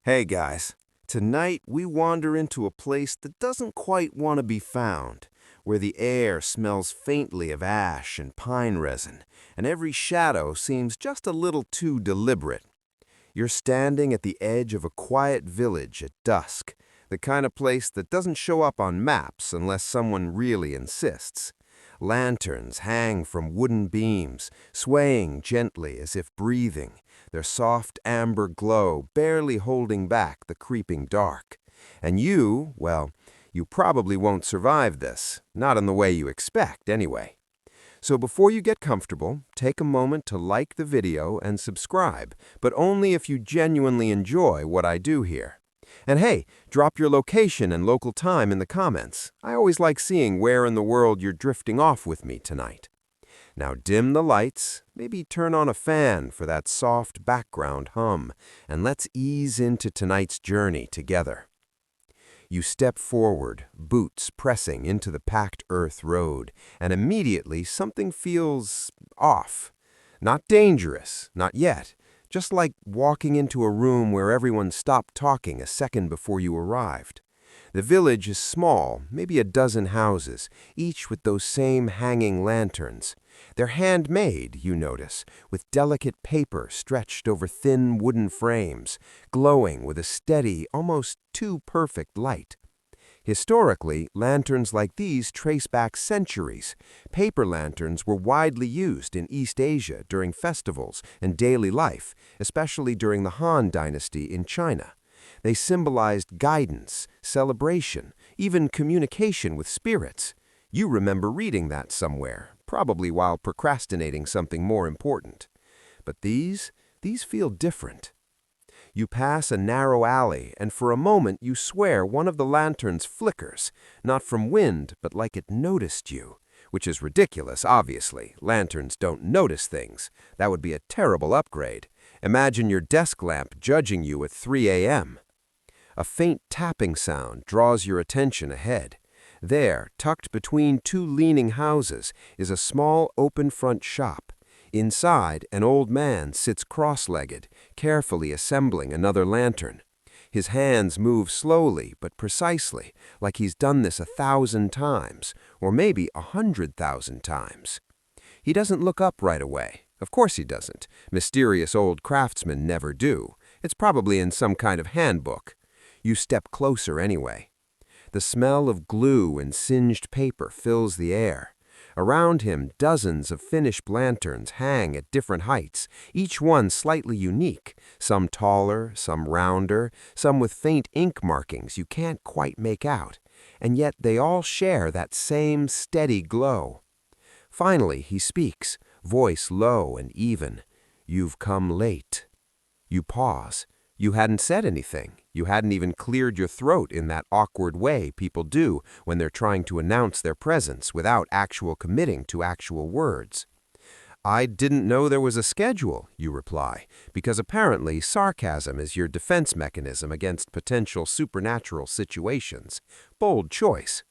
Hey guys, tonight we wander into a place that doesn't quite want to be found, where the air smells faintly of ash and pine resin, and every shadow seems just a little too deliberate. You're standing at the edge of a quiet village at dusk, the kind of place that doesn't show up on maps unless someone really insists. Lanterns hang from wooden beams, swaying gently as if breathing, their soft amber glow barely holding back the creeping dark. And well, you probably won't survive this, not in the way you expect anyway. So before you get comfortable, take a moment to like the video and subscribe, but only if you genuinely enjoy what I do here. And hey, drop your location and local time in the comments. I always like seeing where in the world you're drifting off with me tonight. Now dim the lights, maybe turn on a fan for that soft background hum, and let's ease into tonight's journey together. You step forward, boots pressing into the packed earth road, and immediately something feels off. Not dangerous, not yet, just like walking into a room where everyone stopped talking a second before you arrived. The village is small, maybe a dozen houses, each with those same hanging lanterns. They're handmade, you notice, with delicate paper stretched over thin wooden frames, glowing with a steady, almost too perfect light. Historically, lanterns like these trace back centuries. Paper lanterns were widely used in East Asia during festivals and daily life, especially during the Han Dynasty in China. They symbolized guidance, celebration, even communication with spirits. You remember reading that somewhere, probably while procrastinating something more important. But these feel different. You pass a narrow alley, and for a moment you swear one of the lanterns flickers, not from wind, but like it noticed you. Which is ridiculous, obviously. Lanterns don't notice things. That would be a terrible upgrade. Imagine your desk lamp judging you at 3 a.m. A faint tapping sound draws your attention ahead. There, tucked between two leaning houses, is a small open front shop. Inside, an old man sits cross-legged, carefully assembling another lantern. His hands move slowly but precisely, like he's done this 1,000 times, or maybe 100,000 times. He doesn't look up right away. Of course he doesn't. Mysterious old craftsmen never do. It's probably in some kind of handbook. You step closer anyway. The smell of glue and singed paper fills the air. Around him, dozens of finished lanterns hang at different heights, each one slightly unique, some taller, some rounder, some with faint ink markings you can't quite make out, and yet they all share that same steady glow. Finally, he speaks, voice low and even. "You've come late." You pause. You hadn't said anything. You hadn't even cleared your throat in that awkward way people do when they're trying to announce their presence without actual committing to actual words. "I didn't know there was a schedule," you reply, because apparently sarcasm is your defense mechanism against potential supernatural situations. Bold choice.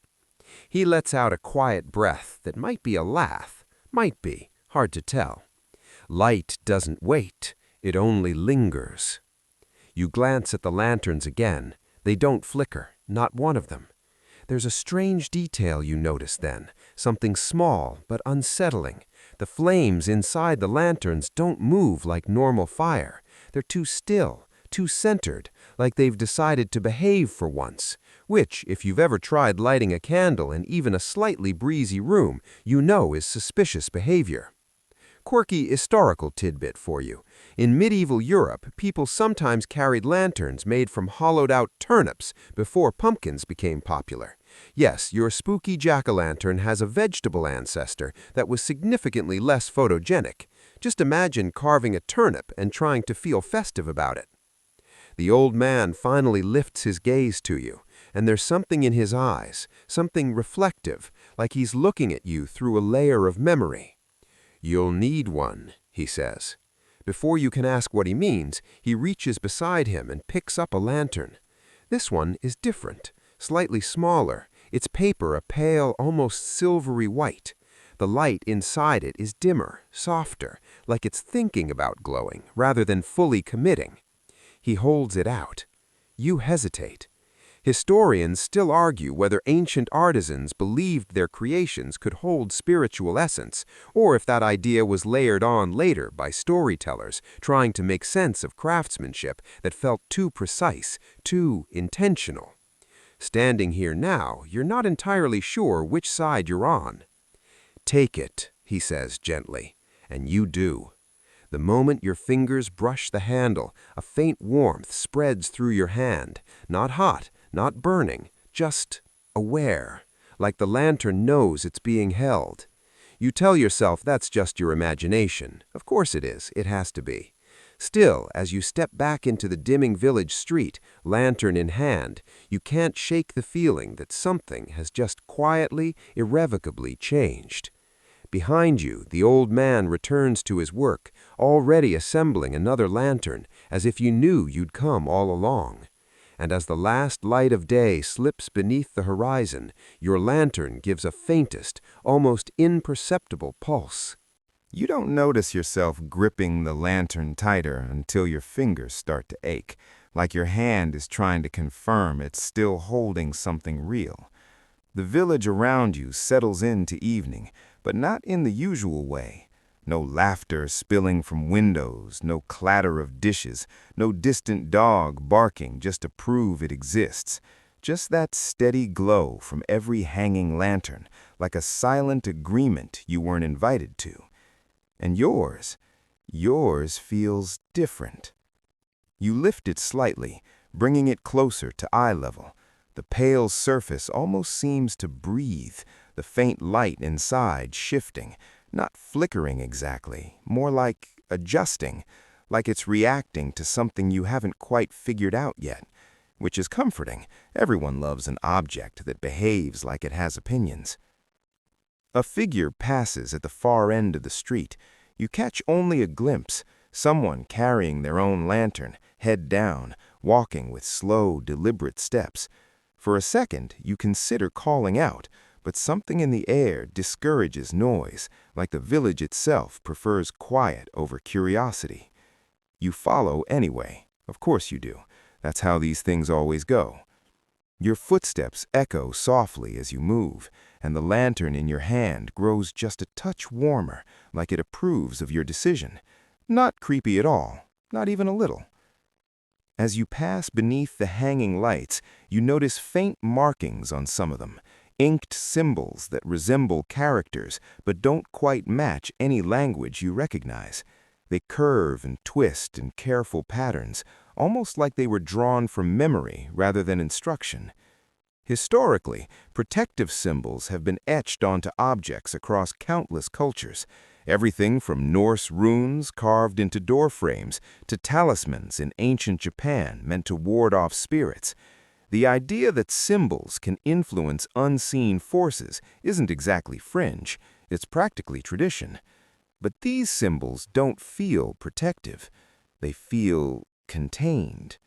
He lets out a quiet breath that might be a laugh. Might be. Hard to tell. Light doesn't wait. It only lingers. You glance at the lanterns again. They don't flicker, not one of them. There's a strange detail you notice then, something small but unsettling. The flames inside the lanterns don't move like normal fire. They're too still, too centered, like they've decided to behave for once, which, if you've ever tried lighting a candle in even a slightly breezy room, you know is suspicious behavior. Quirky historical tidbit for you. In medieval Europe, people sometimes carried lanterns made from hollowed-out turnips before pumpkins became popular. Yes, your spooky jack-o'-lantern has a vegetable ancestor that was significantly less photogenic. Just imagine carving a turnip and trying to feel festive about it. The old man finally lifts his gaze to you, and there's something in his eyes, something reflective, like he's looking at you through a layer of memory. "You'll need one," he says. Before you can ask what he means, he reaches beside him and picks up a lantern. This one is different, slightly smaller, its paper a pale, almost silvery white. The light inside it is dimmer, softer, like it's thinking about glowing rather than fully committing. He holds it out. You hesitate. Historians still argue whether ancient artisans believed their creations could hold spiritual essence, or if that idea was layered on later by storytellers trying to make sense of craftsmanship that felt too precise, too intentional. Standing here now, you're not entirely sure which side you're on. "Take it," he says gently, and you do. The moment your fingers brush the handle, a faint warmth spreads through your hand, not hot, not burning, just aware, like the lantern knows it's being held. You tell yourself that's just your imagination. Of course it is, it has to be. Still, as you step back into the dimming village street, lantern in hand, you can't shake the feeling that something has just quietly, irrevocably changed. Behind you, the old man returns to his work, already assembling another lantern, as if you knew you'd come all along. And as the last light of day slips beneath the horizon, your lantern gives a faintest, almost imperceptible pulse. You don't notice yourself gripping the lantern tighter until your fingers start to ache, like your hand is trying to confirm it's still holding something real. The village around you settles into evening, but not in the usual way. No laughter spilling from windows, no clatter of dishes, no distant dog barking just to prove it exists. Just that steady glow from every hanging lantern, like a silent agreement you weren't invited to. And yours feels different. You lift it slightly, bringing it closer to eye level. The pale surface almost seems to breathe, the faint light inside shifting, not flickering exactly, more like adjusting, like it's reacting to something you haven't quite figured out yet, which is comforting. Everyone loves an object that behaves like it has opinions. A figure passes at the far end of the street. You catch only a glimpse, someone carrying their own lantern, head down, walking with slow, deliberate steps. For a second, you consider calling out, but something in the air discourages noise, like the village itself prefers quiet over curiosity. You follow anyway. Of course you do. That's how these things always go. Your footsteps echo softly as you move, and the lantern in your hand grows just a touch warmer, like it approves of your decision. Not creepy at all, not even a little. As you pass beneath the hanging lights, you notice faint markings on some of them, inked symbols that resemble characters but don't quite match any language you recognize. They curve and twist in careful patterns, almost like they were drawn from memory rather than instruction. Historically, protective symbols have been etched onto objects across countless cultures, everything from Norse runes carved into door frames to talismans in ancient Japan meant to ward off spirits. The idea that symbols can influence unseen forces isn't exactly fringe, it's practically tradition. But these symbols don't feel protective. They feel contained.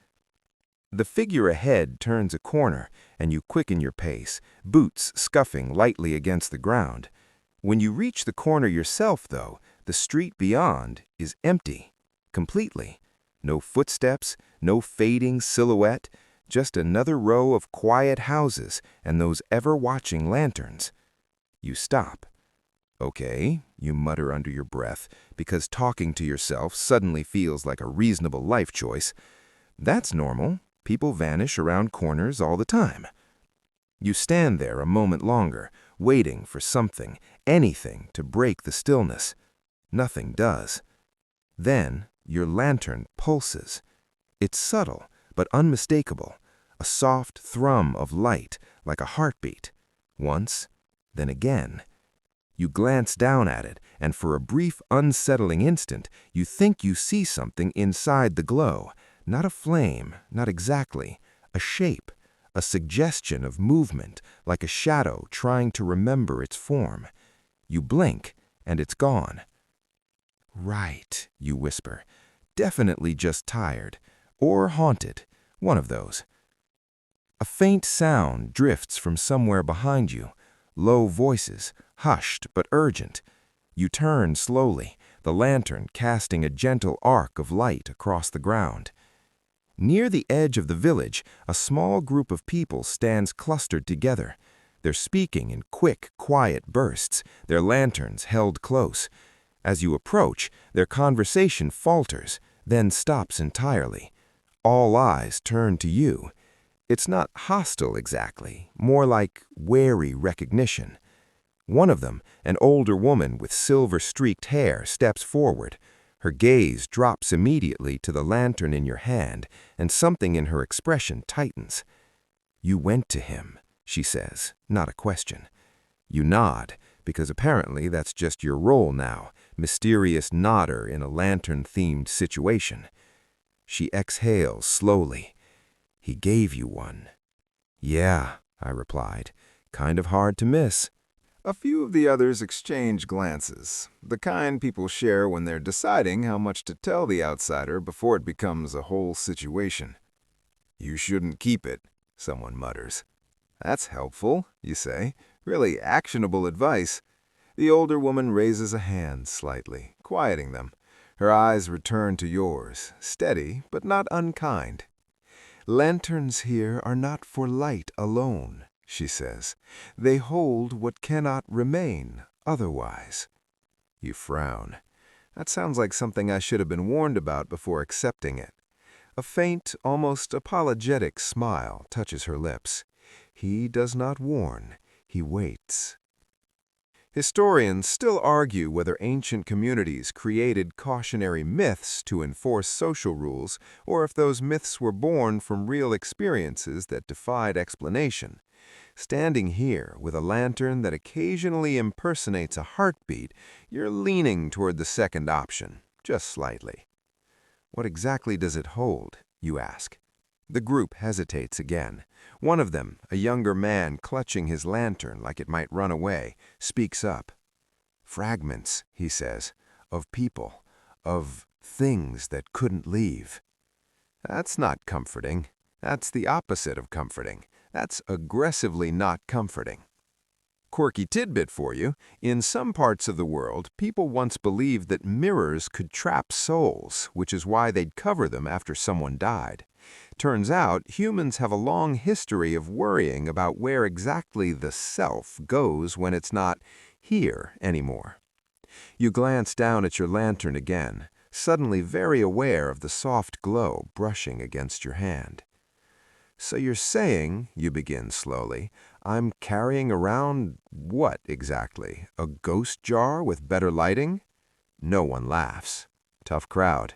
The figure ahead turns a corner, and you quicken your pace, boots scuffing lightly against the ground. When you reach the corner yourself, though, the street beyond is empty, completely. No footsteps, no fading silhouette, just another row of quiet houses and those ever-watching lanterns. You stop. Okay, you mutter under your breath, because talking to yourself suddenly feels like a reasonable life choice. That's normal. People vanish around corners all the time. You stand there a moment longer, waiting for something, anything, to break the stillness. Nothing does. Then your lantern pulses. It's subtle, but unmistakable. A soft thrum of light, like a heartbeat. Once, then again. You glance down at it, and for a brief, unsettling instant, you think you see something inside the glow. Not a flame, not exactly. A shape, a suggestion of movement, like a shadow trying to remember its form. You blink, and it's gone. Right, you whisper. Definitely just tired. Or haunted. One of those. A faint sound drifts from somewhere behind you. Low voices, hushed but urgent. You turn slowly, the lantern casting a gentle arc of light across the ground. Near the edge of the village, a small group of people stands clustered together. They're speaking in quick, quiet bursts, their lanterns held close. As you approach, their conversation falters, then stops entirely. All eyes turn to you. It's not hostile exactly, more like wary recognition. One of them, an older woman with silver-streaked hair, steps forward. Her gaze drops immediately to the lantern in your hand, and something in her expression tightens. "You went to him," she says, not a question. You nod, because apparently that's just your role now, mysterious nodder in a lantern-themed situation. She exhales slowly. "He gave you one." "Yeah," I replied, "kind of hard to miss." A few of the others exchange glances, the kind people share when they're deciding how much to tell the outsider before it becomes a whole situation. "You shouldn't keep it," someone mutters. "That's helpful," you say. "Really actionable advice." The older woman raises a hand slightly, quieting them. Her eyes return to yours, steady but not unkind. "Lanterns here are not for light alone," she says. "They hold what cannot remain otherwise." You frown. That sounds like something I should have been warned about before accepting it. A faint, almost apologetic smile touches her lips. He does not warn, he waits. Historians still argue whether ancient communities created cautionary myths to enforce social rules, or if those myths were born from real experiences that defied explanation. Standing here with a lantern that occasionally impersonates a heartbeat, you're leaning toward the second option, just slightly. "What exactly does it hold?" you ask. The group hesitates again. One of them, a younger man clutching his lantern like it might run away, speaks up. "Fragments," he says, "of people, of things that couldn't leave." That's not comforting. That's the opposite of comforting. That's aggressively not comforting. Quirky tidbit for you, in some parts of the world, people once believed that mirrors could trap souls, which is why they'd cover them after someone died. Turns out, humans have a long history of worrying about where exactly the self goes when it's not here anymore. You glance down at your lantern again, suddenly very aware of the soft glow brushing against your hand. "So you're saying," you begin slowly, "I'm carrying around what exactly? A ghost jar with better lighting?" No one laughs. Tough crowd.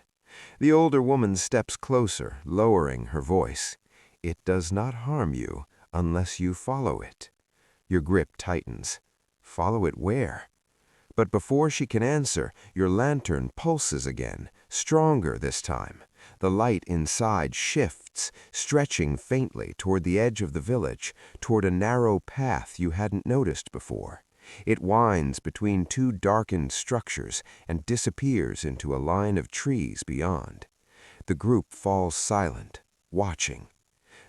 The older woman steps closer, lowering her voice. "It does not harm you unless you follow it." Your grip tightens. "Follow it where?" But before she can answer, your lantern pulses again, stronger this time. The light inside shifts, stretching faintly toward the edge of the village, toward a narrow path you hadn't noticed before. It winds between two darkened structures and disappears into a line of trees beyond. The group falls silent, watching.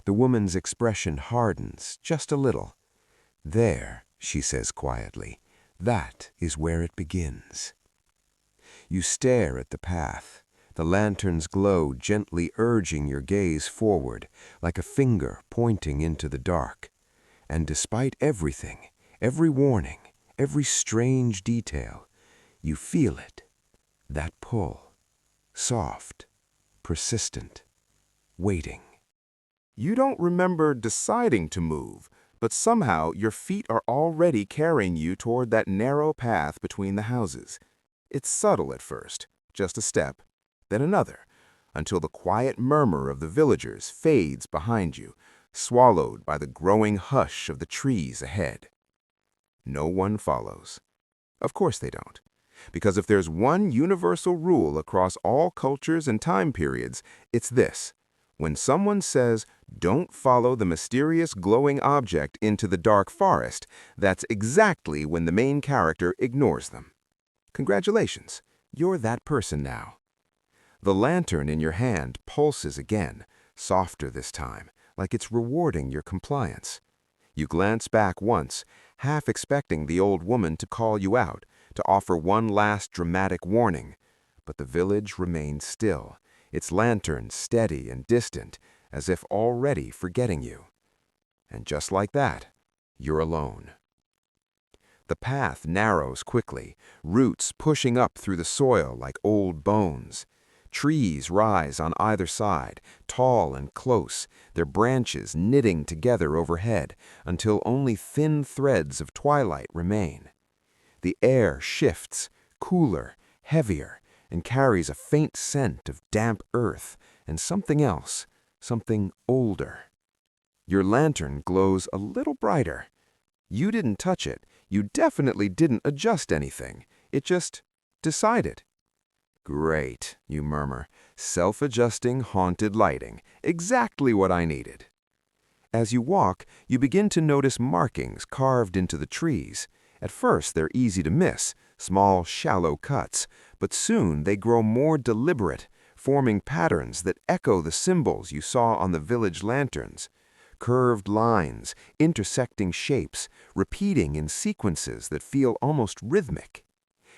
The woman's expression hardens just a little. "There," she says quietly, "that is where it begins." You stare at the path, the lantern's glow gently urging your gaze forward, like a finger pointing into the dark. And despite everything, every warning, every strange detail, you feel it, that pull, soft, persistent, waiting. You don't remember deciding to move, but somehow your feet are already carrying you toward that narrow path between the houses. It's subtle at first, just a step, then another, until the quiet murmur of the villagers fades behind you, swallowed by the growing hush of the trees ahead. No one follows. Of course they don't. Because if there's one universal rule across all cultures and time periods, it's this. When someone says, "Don't follow the mysterious glowing object into the dark forest," that's exactly when the main character ignores them. Congratulations, you're that person now. The lantern in your hand pulses again, softer this time, like it's rewarding your compliance. You glance back once, half expecting the old woman to call you out, to offer one last dramatic warning. But the village remains still, its lantern steady and distant, as if already forgetting you. And just like that, you're alone. The path narrows quickly, roots pushing up through the soil like old bones. Trees rise on either side, tall and close, their branches knitting together overhead until only thin threads of twilight remain. The air shifts, cooler, heavier, and carries a faint scent of damp earth and something else, something older. Your lantern glows a little brighter. You didn't touch it. You definitely didn't adjust anything. It just decided. Great, you murmur. Self-adjusting haunted lighting. Exactly what I needed. As you walk, you begin to notice markings carved into the trees. At first, they're easy to miss, small, shallow cuts, but soon they grow more deliberate, forming patterns that echo the symbols you saw on the village lanterns. Curved lines, intersecting shapes, repeating in sequences that feel almost rhythmic.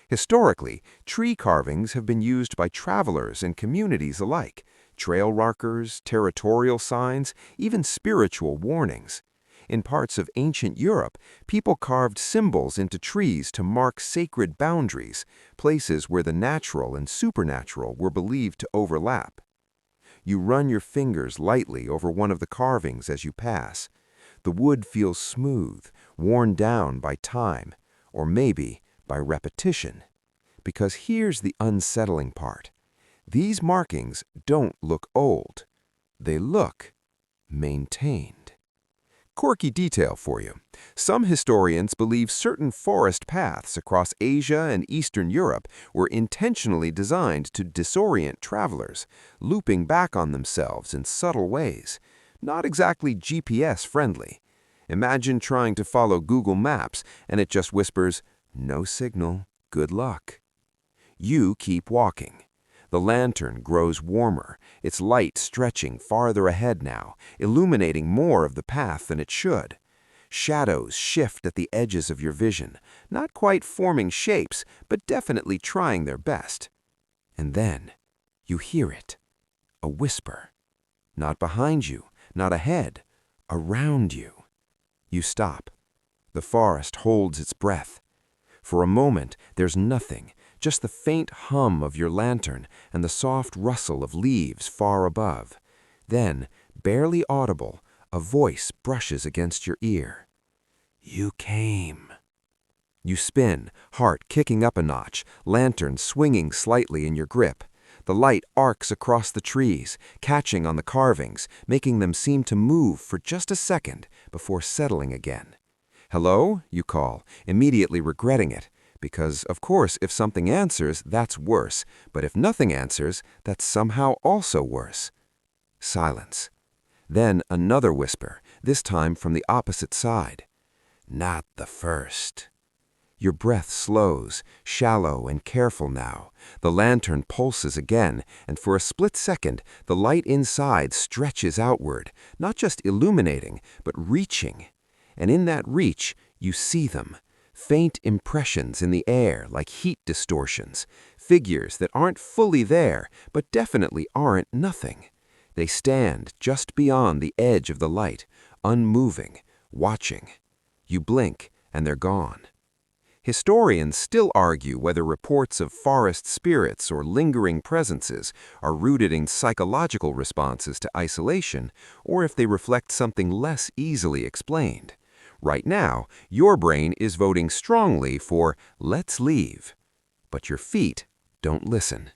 Historically, tree carvings have been used by travelers and communities alike, trail markers, territorial signs, even spiritual warnings. In parts of ancient Europe, people carved symbols into trees to mark sacred boundaries, places where the natural and supernatural were believed to overlap. You run your fingers lightly over one of the carvings as you pass. The wood feels smooth, worn down by time, or maybe by repetition. Because here's the unsettling part. These markings don't look old. They look maintained. Quirky detail for you. Some historians believe certain forest paths across Asia and Eastern Europe were intentionally designed to disorient travelers, looping back on themselves in subtle ways. Not exactly GPS-friendly. Imagine trying to follow Google Maps and it just whispers, "No signal, good luck." You keep walking. The lantern grows warmer, its light stretching farther ahead now, illuminating more of the path than it should. Shadows shift at the edges of your vision, not quite forming shapes, but definitely trying their best. And then, you hear it. A whisper. Not behind you, not ahead, around you. You stop. The forest holds its breath. For a moment, there's nothing. Just the faint hum of your lantern and the soft rustle of leaves far above. Then, barely audible, a voice brushes against your ear. "You came." You spin, heart kicking up a notch, lantern swinging slightly in your grip. The light arcs across the trees, catching on the carvings, making them seem to move for just a second before settling again. "Hello?" you call, immediately regretting it. Because, of course, if something answers, that's worse. But if nothing answers, that's somehow also worse. Silence. Then another whisper, this time from the opposite side. "Not the first." Your breath slows, shallow and careful now. The lantern pulses again, and for a split second, the light inside stretches outward, not just illuminating, but reaching. And in that reach, you see them. Faint impressions in the air like heat distortions, figures that aren't fully there, but definitely aren't nothing. They stand just beyond the edge of the light, unmoving, watching. You blink, and they're gone. Historians still argue whether reports of forest spirits or lingering presences are rooted in psychological responses to isolation, or if they reflect something less easily explained. Right now, your brain is voting strongly for "let's leave." But your feet don't listen.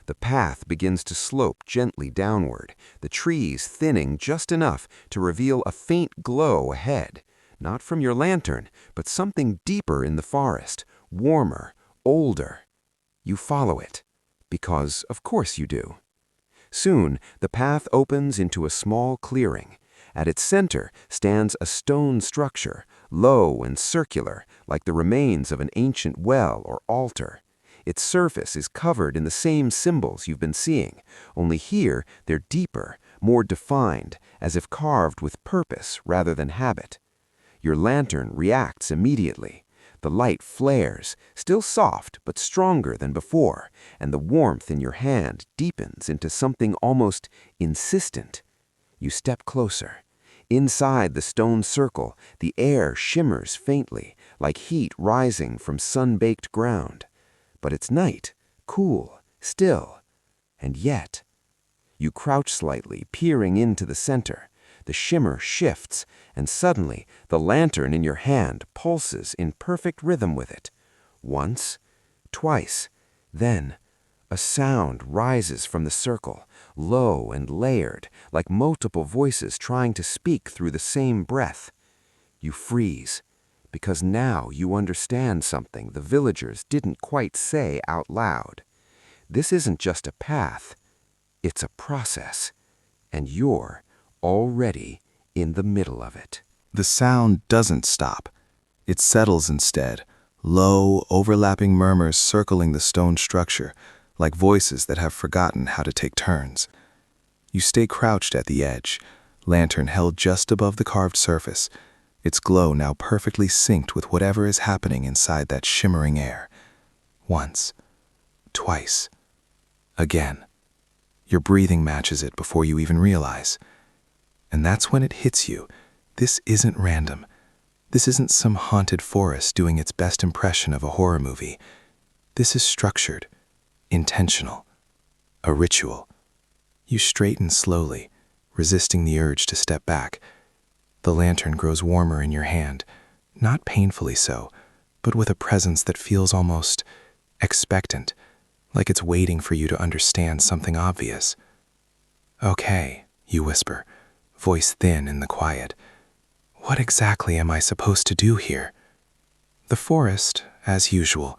The path begins to slope gently downward, the trees thinning just enough to reveal a faint glow ahead, not from your lantern, but something deeper in the forest, warmer, older. You follow it, because of course you do. Soon, the path opens into a small clearing. At its center stands a stone structure, low and circular, like the remains of an ancient well or altar. Its surface is covered in the same symbols you've been seeing, only here they're deeper, more defined, as if carved with purpose rather than habit. Your lantern reacts immediately. The light flares, still soft but stronger than before, and the warmth in your hand deepens into something almost insistent. You step closer. Inside the stone circle, the air shimmers faintly, like heat rising from sun-baked ground. But it's night, cool, still. And yet, you crouch slightly, peering into the center. The shimmer shifts, and suddenly the lantern in your hand pulses in perfect rhythm with it. Once, twice, then a sound rises from the circle, low and layered, like multiple voices trying to speak through the same breath. You freeze, because now you understand something the villagers didn't quite say out loud. This isn't just a path, it's a process, and you're already in the middle of it. The sound doesn't stop. It settles instead, low, overlapping murmurs circling the stone structure, like voices that have forgotten how to take turns. You stay crouched at the edge, lantern held just above the carved surface, its glow now perfectly synced with whatever is happening inside that shimmering air. Once, twice, again. Your breathing matches it before you even realize. And that's when it hits you. This isn't random. This isn't some haunted forest doing its best impression of a horror movie. This is structured, intentional, a ritual. You straighten slowly, resisting the urge to step back. The lantern grows warmer in your hand, not painfully so, but with a presence that feels almost expectant, like it's waiting for you to understand something obvious. "Okay," you whisper, voice thin in the quiet. "What exactly am I supposed to do here?" The forest, as usual,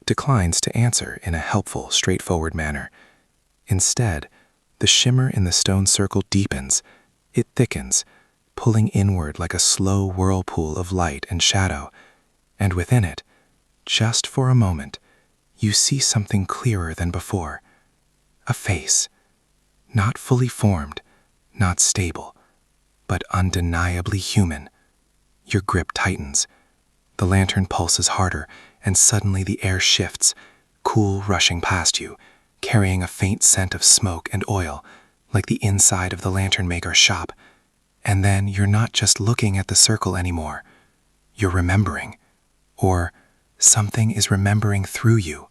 declines to answer in a helpful, straightforward manner. Instead, the shimmer in the stone circle deepens. It thickens, pulling inward like a slow whirlpool of light and shadow. And within it, just for a moment, you see something clearer than before. A face. Not fully formed, not stable, but undeniably human. Your grip tightens. The lantern pulses harder, and suddenly the air shifts, cool rushing past you, carrying a faint scent of smoke and oil, like the inside of the lantern maker's shop. And then you're not just looking at the circle anymore. You're remembering. Or something is remembering through you.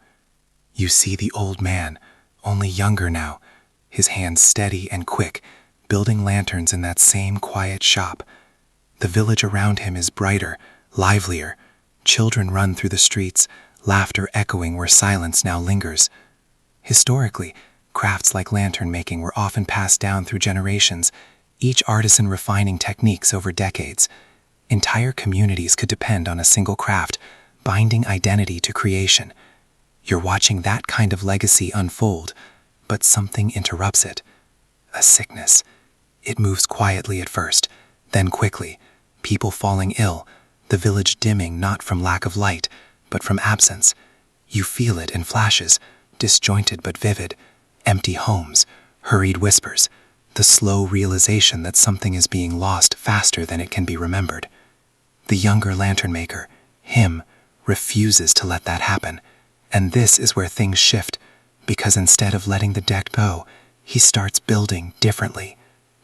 You see the old man, only younger now, his hands steady and quick, building lanterns in that same quiet shop. The village around him is brighter, livelier. Children run through the streets, laughter echoing where silence now lingers. Historically, crafts like lantern making were often passed down through generations, each artisan refining techniques over decades. Entire communities could depend on a single craft, binding identity to creation. You're watching that kind of legacy unfold, but something interrupts it. A sickness. It moves quietly at first, then quickly, people falling ill, the village dimming not from lack of light, but from absence. You feel it in flashes, disjointed but vivid, empty homes, hurried whispers, the slow realization that something is being lost faster than it can be remembered. The younger lantern maker, him, refuses to let that happen. And this is where things shift, because instead of letting the deck go, he starts building differently.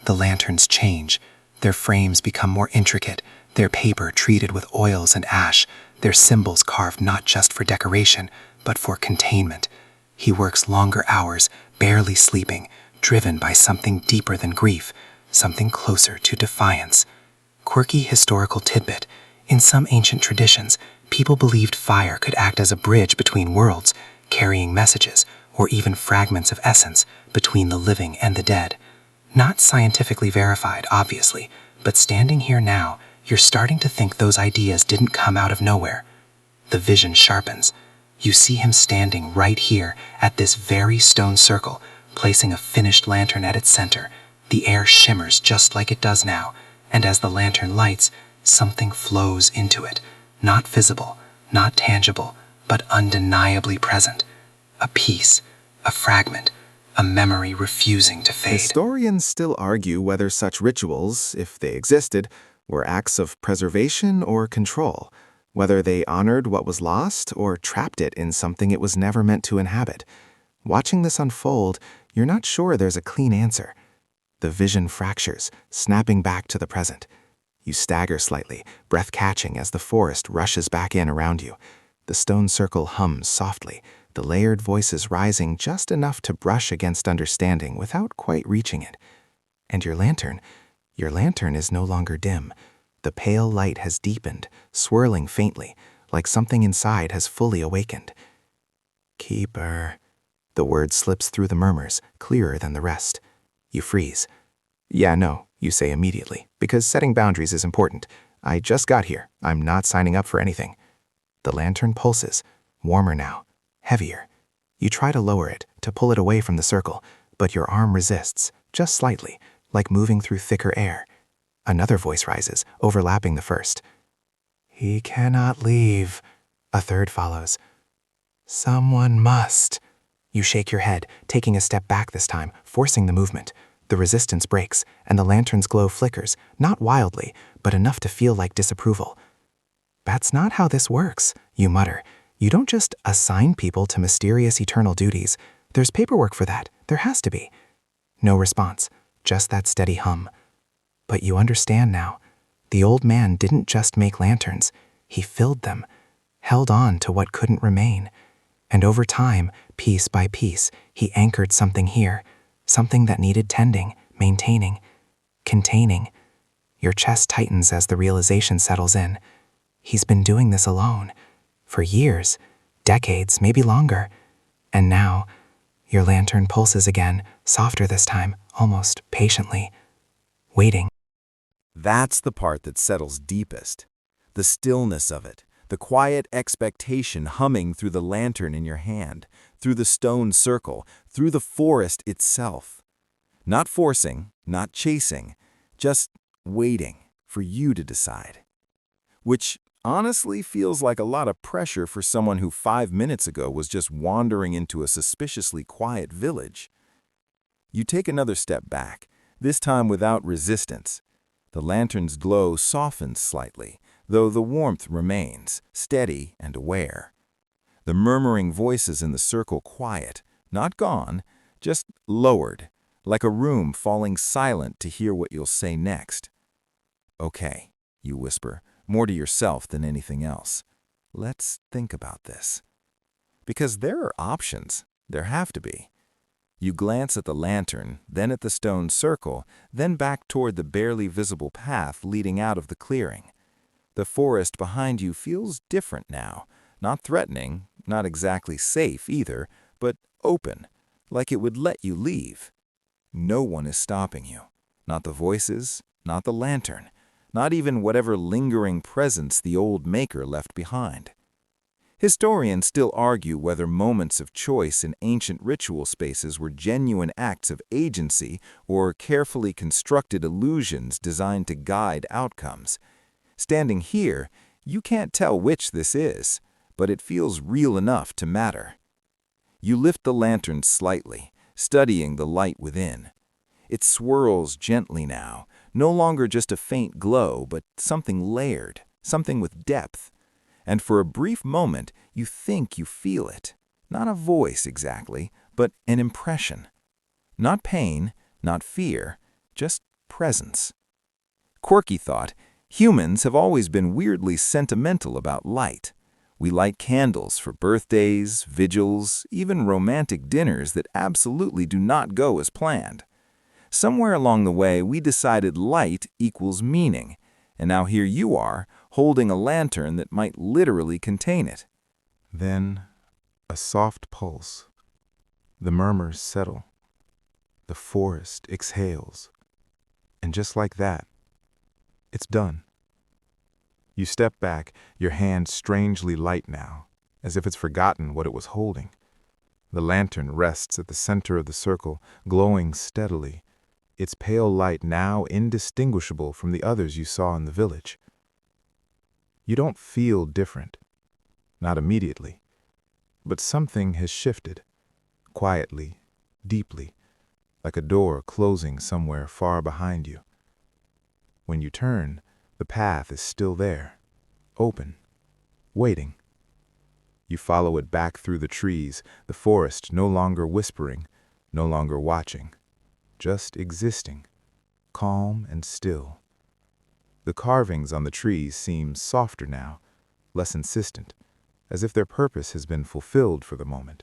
The lanterns change. Their frames become more intricate, their paper treated with oils and ash, their symbols carved not just for decoration, but for containment. He works longer hours, barely sleeping, driven by something deeper than grief, something closer to defiance. Quirky historical tidbit. In some ancient traditions, people believed fire could act as a bridge between worlds, carrying messages, or even fragments of essence, between the living and the dead. Not scientifically verified, obviously, but standing here now, you're starting to think those ideas didn't come out of nowhere. The vision sharpens. You see him standing right here at this very stone circle, placing a finished lantern at its center. The air shimmers just like it does now, and as the lantern lights, something flows into it. Not visible, not tangible, but undeniably present. A piece, a fragment, a memory refusing to fade. Historians still argue whether such rituals, if they existed, were acts of preservation or control. whether they honored what was lost or trapped it in something it was never meant to inhabit. Watching this unfold, you're not sure there's a clean answer. The vision fractures, snapping back to the present. You stagger slightly, breath catching as the forest rushes back in around you. The stone circle hums softly, the layered voices rising just enough to brush against understanding without quite reaching it. And your lantern is no longer dim. The pale light has deepened, swirling faintly, like something inside has fully awakened. Keeper. The word slips through the murmurs, clearer than the rest. You freeze. Yeah, no, you say immediately, because setting boundaries is important. I just got here. I'm not signing up for anything. The lantern pulses, warmer now, heavier. You try to lower it, to pull it away from the circle, but your arm resists, just slightly, like moving through thicker air. Another voice rises, overlapping the first. He cannot leave. A third follows. Someone must. You shake your head, taking a step back this time, forcing the movement. The resistance breaks, and the lantern's glow flickers, not wildly, but enough to feel like disapproval. That's not how this works, you mutter. You don't just assign people to mysterious eternal duties. There's paperwork for that. There has to be. No response, just that steady hum. But you understand now. The old man didn't just make lanterns. He filled them, held on to what couldn't remain. And over time, piece by piece, he anchored something here, something that needed tending, maintaining, containing. Your chest tightens as the realization settles in. He's been doing this alone, for years, decades, maybe longer. And now, your lantern pulses again, softer this time, almost patiently, waiting. That's the part that settles deepest. The stillness of it, the quiet expectation humming through the lantern in your hand, through the stone circle, through the forest itself. Not forcing, not chasing, just waiting for you to decide. Which honestly feels like a lot of pressure for someone who 5 minutes ago was just wandering into a suspiciously quiet village. You take another step back, this time without resistance. The lantern's glow softens slightly, though the warmth remains, steady and aware. The murmuring voices in the circle quiet, not gone, just lowered, like a room falling silent to hear what you'll say next. Okay, you whisper, more to yourself than anything else. Let's think about this. Because there are options, there have to be. You glance at the lantern, then at the stone circle, then back toward the barely visible path leading out of the clearing. The forest behind you feels different now, not threatening, not exactly safe either, but open, like it would let you leave. No one is stopping you, not the voices, not the lantern, not even whatever lingering presence the old maker left behind. Historians still argue whether moments of choice in ancient ritual spaces were genuine acts of agency or carefully constructed illusions designed to guide outcomes. Standing here, you can't tell which this is, but it feels real enough to matter. You lift the lantern slightly, studying the light within. It swirls gently now, no longer just a faint glow, but something layered, something with depth. And for a brief moment, you think you feel it. Not a voice exactly, but an impression. Not pain, not fear, just presence. Quirky thought, humans have always been weirdly sentimental about light. We light candles for birthdays, vigils, even romantic dinners that absolutely do not go as planned. Somewhere along the way, we decided light equals meaning, and now here you are, holding a lantern that might literally contain it. Then, a soft pulse. The murmurs settle. The forest exhales. And just like that, it's done. You step back, your hand strangely light now, as if it's forgotten what it was holding. The lantern rests at the center of the circle, glowing steadily, its pale light now indistinguishable from the others you saw in the village. You don't feel different, not immediately, but something has shifted, quietly, deeply, like a door closing somewhere far behind you. When you turn, the path is still there, open, waiting. You follow it back through the trees, the forest no longer whispering, no longer watching, just existing, calm and still. The carvings on the trees seem softer now, less insistent, as if their purpose has been fulfilled for the moment.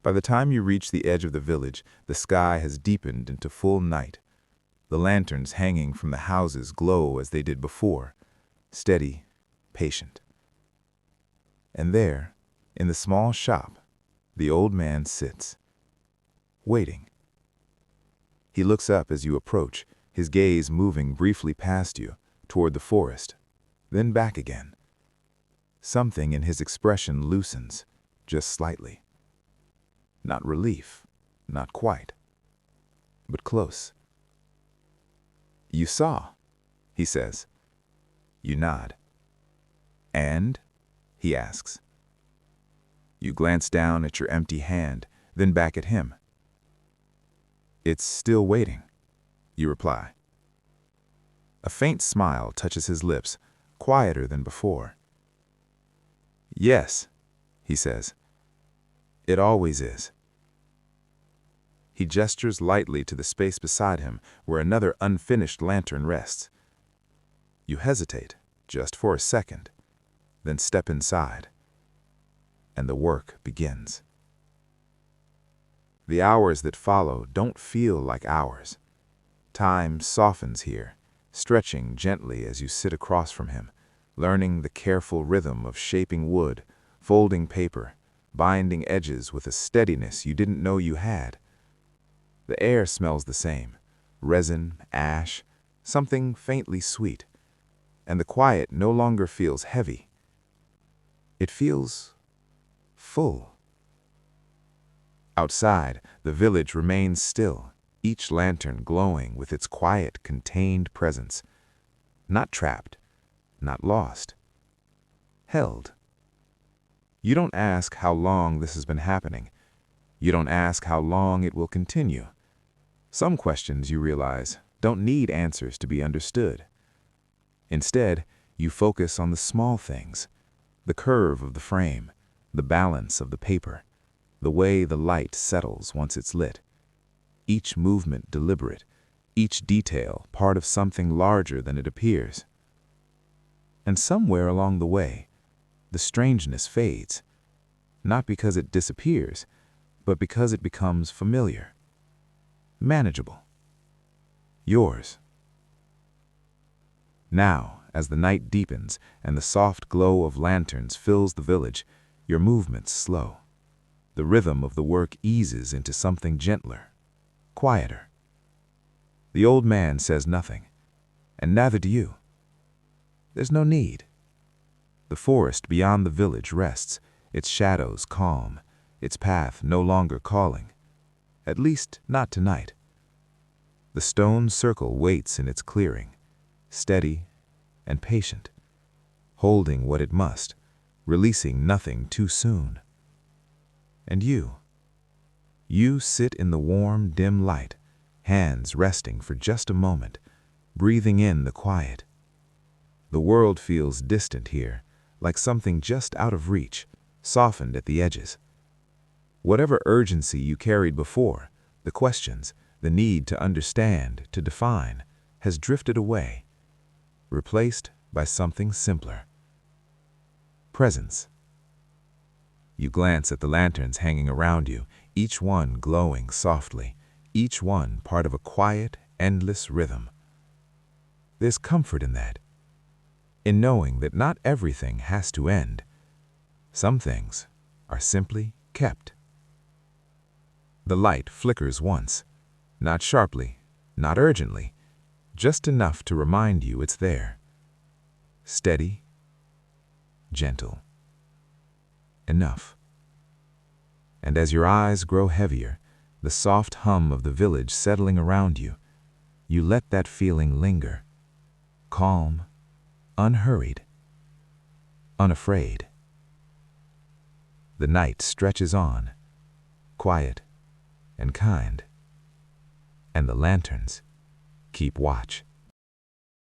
By the time you reach the edge of the village, the sky has deepened into full night. The lanterns hanging from the houses glow as they did before, steady, patient. And there, in the small shop, the old man sits, waiting. He looks up as you approach, his gaze moving briefly past you, toward the forest, then back again. Something in his expression loosens, just slightly. Not relief, not quite, but close. "You saw," he says. You nod. "And?" he asks. You glance down at your empty hand, then back at him. "It's still waiting," you reply. A faint smile touches his lips, quieter than before. "Yes," he says. "It always is." He gestures lightly to the space beside him where another unfinished lantern rests. You hesitate, just for a second, then step inside, and the work begins. The hours that follow don't feel like hours. Time softens here, stretching gently as you sit across from him, learning the careful rhythm of shaping wood, folding paper, binding edges with a steadiness you didn't know you had. The air smells the same, resin, ash, something faintly sweet, and the quiet no longer feels heavy. It feels full. Outside, the village remains still, each lantern glowing with its quiet, contained presence. Not trapped, not lost. Held. You don't ask how long this has been happening. You don't ask how long it will continue. Some questions, you realize, don't need answers to be understood. Instead, you focus on the small things, the curve of the frame, the balance of the paper, the way the light settles once it's lit. Each movement deliberate, each detail part of something larger than it appears. And somewhere along the way, the strangeness fades, not because it disappears, but because it becomes familiar, manageable, yours. Now, as the night deepens and the soft glow of lanterns fills the village, your movements slow. The rhythm of the work eases into something gentler, quieter. The old man says nothing, and neither do you. There's no need. The forest beyond the village rests, its shadows calm, its path no longer calling. At least not tonight. The stone circle waits in its clearing, steady and patient, holding what it must, releasing nothing too soon. And you sit in the warm, dim light, hands resting for just a moment, breathing in the quiet. The world feels distant here, like something just out of reach, softened at the edges. Whatever urgency you carried before, the questions, the need to understand, to define, has drifted away, replaced by something simpler. Presence. You glance at the lanterns hanging around you, each one glowing softly, each one part of a quiet, endless rhythm. There's comfort in that, in knowing that not everything has to end. Some things are simply kept. The light flickers once, not sharply, not urgently, just enough to remind you it's there. Steady, gentle, enough. And as your eyes grow heavier, the soft hum of the village settling around you, you let that feeling linger, calm, unhurried, unafraid. The night stretches on, quiet and kind, and the lanterns keep watch.